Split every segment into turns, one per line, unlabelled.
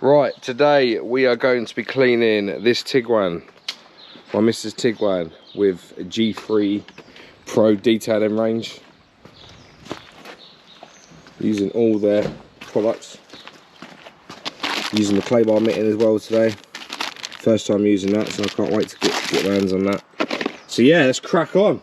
Right, today we are going to be cleaning this Tiguan, my Mrs. Tiguan, with a G3 Pro detailing range, using all their products, using the clay bar mitten as well today. First time using that, so I can't wait to get my hands on that. So yeah, let's crack on.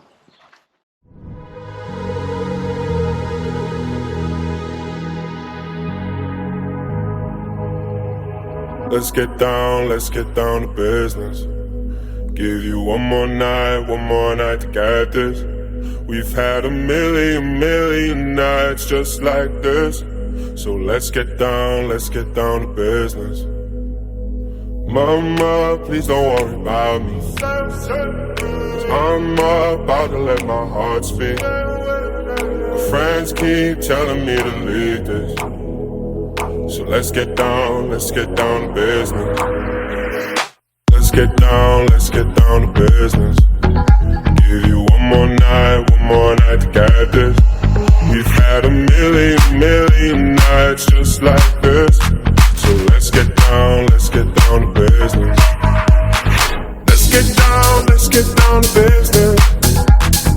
Let's get down to business. Give you one more night to get this. We've had a million nights just like this. So let's get down to business. Mama, please don't worry about me, 'cause I'm about to let my heart speak. My friends keep telling me to leave this. So let's get down to business. Let's get down to business. Give you one more night to get this. We've had a million nights just like this. So let's get down to business. Let's get down to business.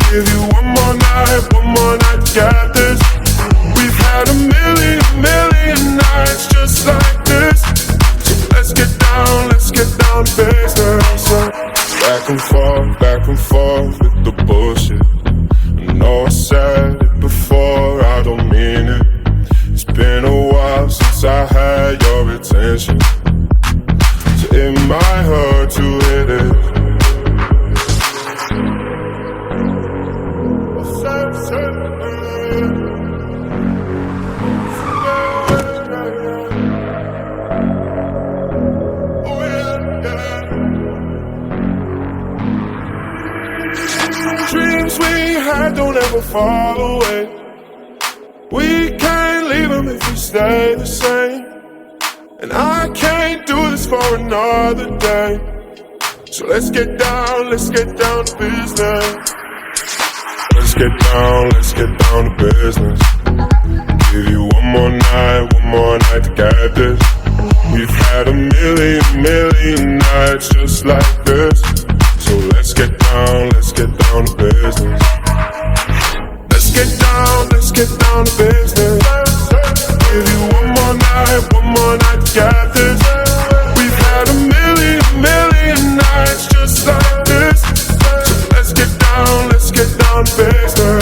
Give you one more night to get this. We've had a million nights just like this. So let's get down to business. Back and forth with the bullshit. I know I said it before, I don't mean it. It's been a while since I had your attention, so it might hurt to hit it. Dreams we had don't ever fall away. We can't leave them if we stay the same. And I can't do this for another day. So let's get down to business. Let's get down to business. Give you one more night to get this. We've had a million nights just like this. So let's get down to business. Let's get down to business. Give you one more night to get this. We've had a million nights just like this. So let's get down to business.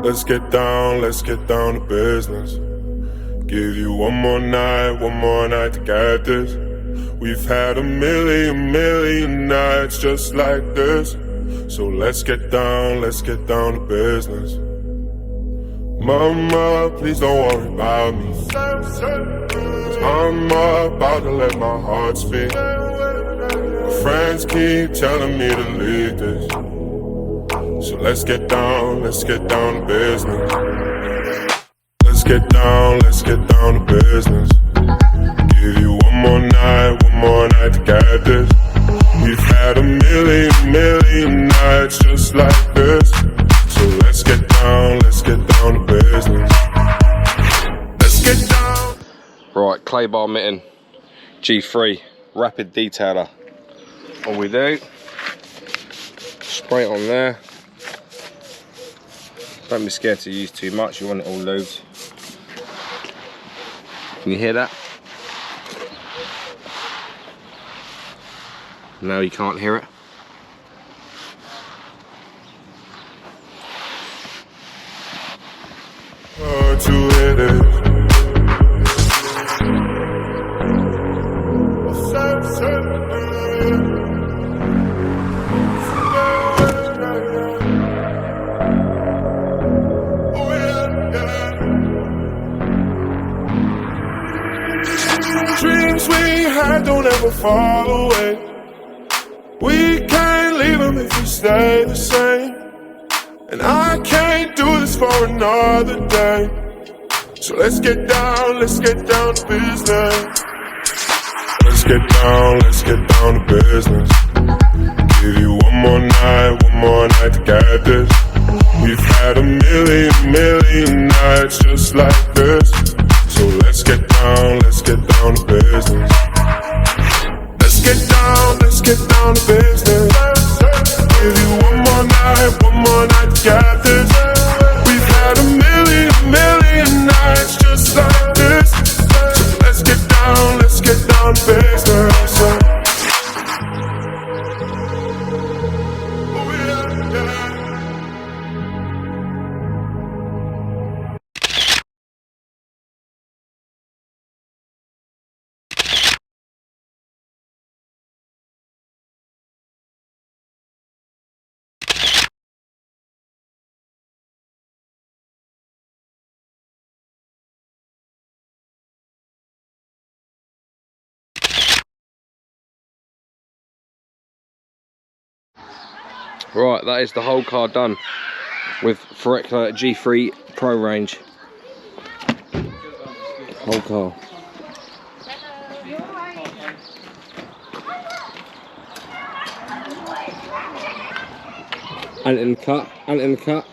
Let's get down to business. Give you one more night to get this. We've had a million nights just like this. So let's get down to business. Mama, please don't worry about me, 'cause I'm about to let my heart speak. My friends keep telling me to leave this. So let's get down to business. Let's get down to business. Give you one more night to get this. We've had a million nights just like this. So let's get down to business. Let's get down.
Right, clay bar mitten, G3, rapid detailer. All we do, spray it on there. Don't be scared to use too much, you want it all lubed. Can you hear that? No, you can't hear it.
To hit it. Dreams we had don't ever fall away. We can't leave them if we stay the same. And I can't do this for another day. So let's get down to business. get down to business. Give you one more night to get this. We've had a million nights just like this. So let's get down to business. Let's get down to business. Give you one more night to get this. We've had a million nights just like this. So let's get down to business.
Right, that is the whole car done with Farecla G3 Pro range. Whole car. And in the cut.